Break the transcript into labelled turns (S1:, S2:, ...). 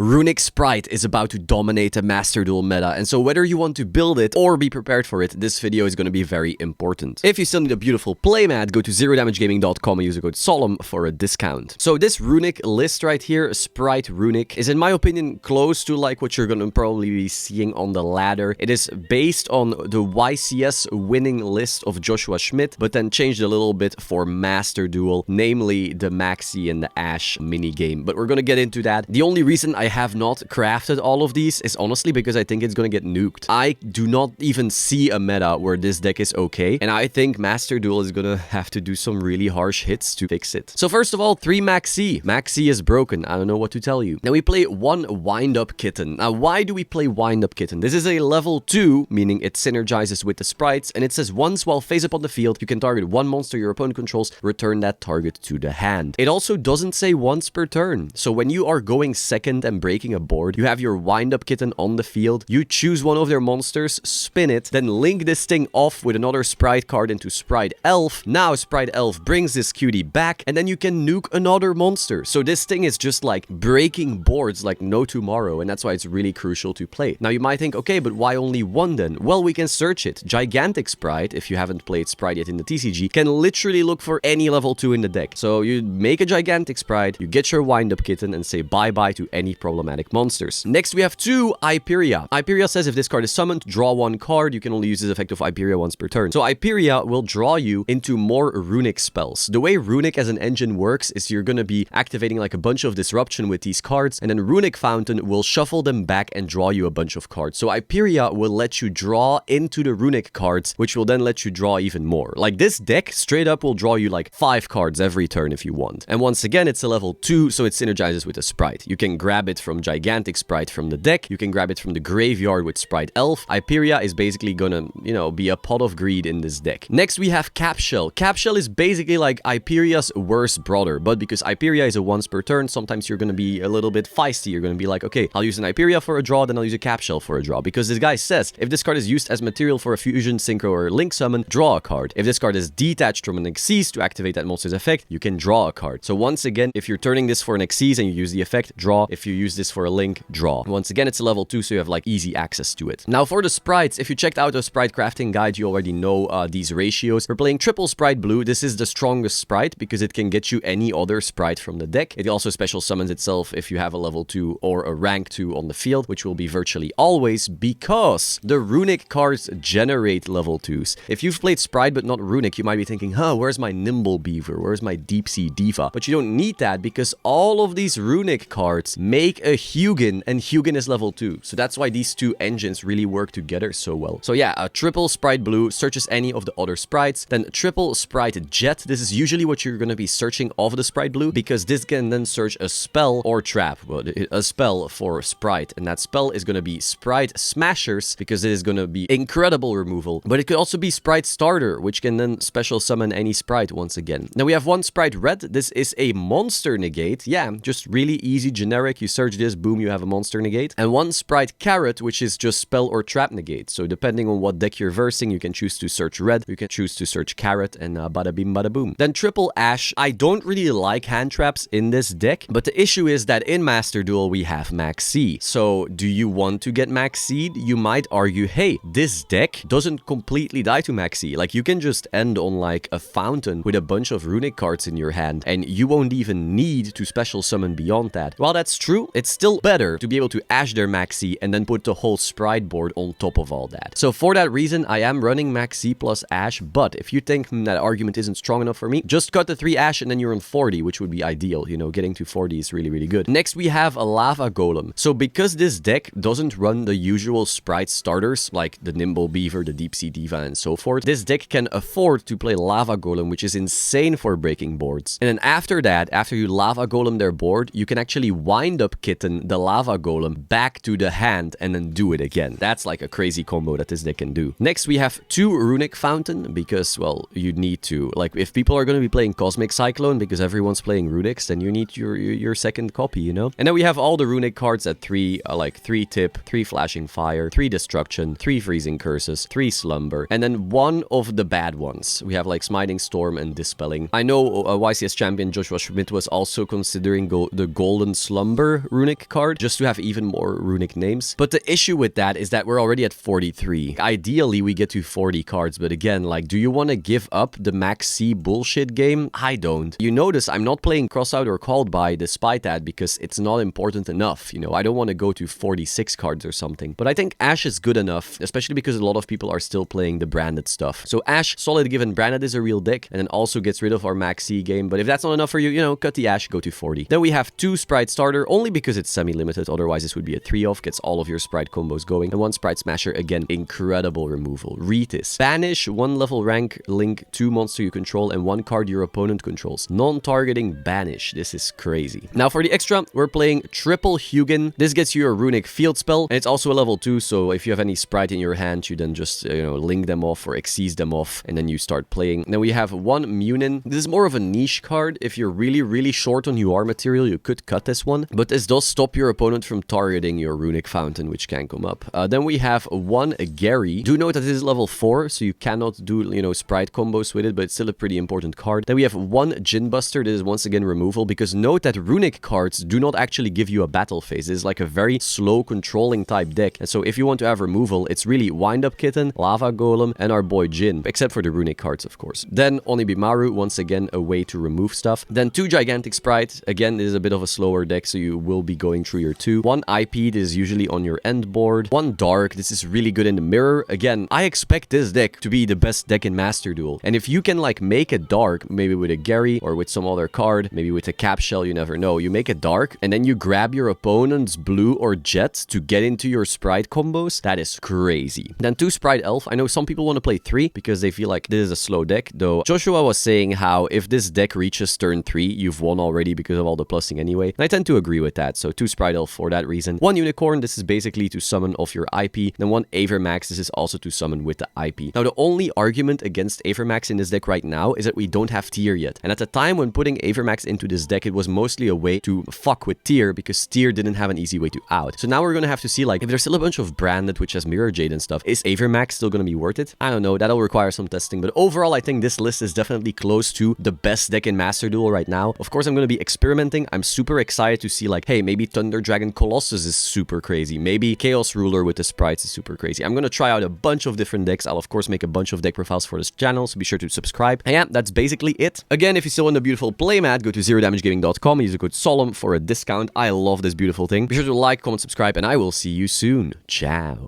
S1: Runick Sprite is about to dominate the Master Duel meta, and so whether you want to build it or be prepared for it, this video is going to be very important. If you still need a beautiful playmat, go to zerodamagegaming.com and use the code SOLEM for a discount. So this Runick list right here, Spright Runick, is in my opinion close to like what you're going to probably be seeing on the ladder. It is based on the YCS winning list of Joshua Schmidt, but then changed a little bit for Master Duel, namely the Maxi and the Ashe minigame. But we're going to get into that. The only reason I have not crafted all of these is honestly because I think it's gonna get nuked. I do not even see a meta where this deck is okay, and I think Master Duel is gonna have to do some really harsh hits to fix it. So first of all, 3 Maxi. Maxi is broken. I don't know what to tell you. Now we play 1 Wind-Up Kitten. Now why do we play Wind-Up Kitten? This is a level 2, meaning it synergizes with the sprites, and it says once while face up on the field, you can target 1 monster your opponent controls, return that target to the hand. It also doesn't say once per turn. So when you are going second and breaking a board, you have your Wind-Up Kitten on the field, you choose one of their monsters, spin it, then link this thing off with another Sprite card into Sprite Elf. Now Sprite Elf brings this cutie back, and then you can nuke another monster. So this thing is just like breaking boards like no tomorrow, and that's why it's really crucial to play. Now you might think, okay, but why only 1 then? Well, we can search it. Gigantic Sprite, if you haven't played Sprite yet in the TCG, can literally look for any level 2 in the deck. So you make a Gigantic Sprite, you get your Wind-Up Kitten, and say bye-bye to any problematic monsters. Next, we have 2 Hyperia. Hyperia says if this card is summoned, draw 1 card. You can only use this effect of Hyperia once per turn. So Hyperia will draw you into more Runick spells. The way Runick as an engine works is you're going to be activating like a bunch of disruption with these cards, and then Runick Fountain will shuffle them back and draw you a bunch of cards. So Hyperia will let you draw into the Runick cards, which will then let you draw even more. Like this deck straight up will draw you like 5 cards every turn if you want. And once again, it's a level 2, so it synergizes with a Sprite. You can grab it from Gigantic Sprite from the deck. You can grab it from the graveyard with Sprite Elf. Hyperia is basically gonna, be a pot of greed in this deck. Next, we have Capshell. Capshell is basically like Hyperia's worst brother, but because Hyperia is a once per turn, sometimes you're gonna be a little bit feisty. You're gonna be like, okay, I'll use an Hyperia for a draw, then I'll use a Capshell for a draw, because this guy says, if this card is used as material for a fusion, synchro, or link summon, draw a card. If this card is detached from an Xyz to activate that monster's effect, you can draw a card. So once again, if you're turning this for an Xyz and you use the effect, draw. If you use this for a link, draw. Once again, it's a level 2, so you have like easy access to it. Now for the sprites, if you checked out the Sprite crafting guide, you already know these ratios. We're playing triple Sprite Blue. This is the strongest Sprite because it can get you any other Sprite from the deck. It also special summons itself if you have a level 2 or a rank 2 on the field, which will be virtually always because the Runick cards generate level 2s. If you've played Sprite but not Runick, you might be thinking, where's my Nimble Beaver? Where's my Deep Sea Diva? But you don't need that because all of these Runick cards make a Hugin, and Hugin is level 2. So that's why these 2 engines really work together so well. So yeah, a triple Sprite Blue searches any of the other sprites. Then triple Sprite Jet. This is usually what you're going to be searching of the Sprite Blue because this can then search a spell or trap. Well, a spell for Sprite. And that spell is going to be Sprite Smashers because it is going to be incredible removal. But it could also be Sprite Starter, which can then special summon any Sprite once again. Now we have 1 Sprite Red. This is a monster negate. Yeah, just really easy, generic. You search this, boom, you have a monster negate. And 1 Sprite Carrot, which is just spell or trap negate. So depending on what deck you're versing, you can choose to search red, you can choose to search carrot, and bada bing bada boom. Then triple Ashe. I don't really like hand traps in this deck, but the issue is that in Master Duel we have Maxi. So do you want to get Maxi'd? You might argue, hey, this deck doesn't completely die to Maxi. Like you can just end on like a fountain with a bunch of Runick cards in your hand, and you won't even need to special summon beyond that. While that's true, it's still better to be able to Ashe their Maxi and then put the whole Sprite board on top of all that. So for that reason, I am running Maxi plus Ashe, but if you think that argument isn't strong enough for me, just cut the 3 Ashe and then you're on 40, which would be ideal. Getting to 40 is really, really good. Next, we have a Lava Golem. So because this deck doesn't run the usual Sprite starters, like the Nimble Beaver, the Deep Sea Diva, and so forth, this deck can afford to play Lava Golem, which is insane for breaking boards. And then after that, after you Lava Golem their board, you can actually Wind-Up Kitten the Lava Golem back to the hand and then do it again. That's like a crazy combo that this deck can do. Next, we have 2 Runick Fountain because, well, you need to. Like, if people are going to be playing Cosmic Cyclone because everyone's playing Runicks, then you need your second copy, And then we have all the Runick cards at 3, like 3 Tip, 3 Flashing Fire, 3 Destruction, 3 Freezing Curses, 3 Slumber, and then 1 of the bad ones. We have like Smiting Storm and Dispelling. I know YCS champion Joshua Schmidt was also considering the Golden Slumber Runick card, just to have even more Runick names. But the issue with that is that we're already at 43. Ideally, we get to 40 cards, but again, like, do you want to give up the max C bullshit game? I don't. You notice I'm not playing Cross Out or Called By despite that, because it's not important enough. You know, I don't want to go to 46 cards or something. But I think Ash is good enough, especially because a lot of people are still playing the branded stuff. So Ash, solid given branded is a real deck, and then also gets rid of our max C game. But if that's not enough for you, you know, cut the Ash, go to 40. Then we have 2 Spright starter, only because it's semi-limited. Otherwise, this would be a 3-off, gets all of your Spright combos going. And 1 Spright Smasher, again, incredible removal. Retis. Banish, 1 level rank link, 2 monster you control, and 1 card your opponent controls. Non-targeting banish. This is crazy. Now for the extra, we're playing triple Hugin. This gets you a Runick field spell, and it's also a level 2, so if you have any Spright in your hand, you then just, you know, link them off or exceed them off, and then you start playing. Then we have 1 Munin. This is more of a niche card. If you're really short on UR material, you could cut this one, but this does stop your opponent from targeting your Runick Fountain, which can come up. Then we have 1 Gary. Do note that this is level 4, so you cannot do, you know, Spright combos with it, but it's still a pretty important card. Then we have 1 Gin Buster. This is once again removal, because note that Runick cards do not actually give you a battle phase. This is like a very slow controlling type deck, and so if you want to have removal, it's really Wind Up Kitten, Lava Golem, and our boy Jin, except for the Runick cards, of course. Then Onibimaru, once again a way to remove stuff. Then 2 Gigantic Spright. Again, this is a bit of a slower deck, so you will be going through your 2. 1 IP, this is usually on your end board. 1 Dark, this is really good in the mirror. Again, I expect this deck to be the best deck in Master Duel. And if you can like make a Dark, maybe with a Gary or with some other card, maybe with a Cap Shell, you never know. You make a Dark, and then you grab your opponent's blue or jet to get into your Spright combos. That is crazy. Then 2 Spright Elf. I know some people want to play 3 because they feel like this is a slow deck, though Joshua was saying how if this deck reaches turn 3, you've won already because of all the plussing anyway. And I tend to agree with that, so 2 Spright Elf for that reason. 1 Unicorn, this is basically to summon off your IP. Then 1 Avermax, this is also to summon with the IP. Now the only argument against Avermax in this deck right now is that we don't have tier yet. And at the time when putting Avermax into this deck, it was mostly a way to fuck with tier, because tier didn't have an easy way to out. So now we're gonna have to see, like, if there's still a bunch of branded which has Mirror Jade and stuff, is Avermax still gonna be worth it? I don't know, that'll require some testing, but overall I think this list is definitely close to the best deck in Master Duel right now. Of course I'm gonna be experimenting. I'm super excited to see, like, hey, maybe Thunder Dragon Colossus is super crazy, maybe Chaos Ruler with the Sprites is super crazy. I'm gonna try out a bunch of different decks. I'll of course make a bunch of deck profiles for this channel, so be sure to subscribe. And yeah, that's basically it. Again, if you still want a beautiful playmat, go to zerodamagegaming.com and use the code Solemn for a discount. I love this beautiful thing. Be sure to like, comment, subscribe, and I will see you soon. Ciao.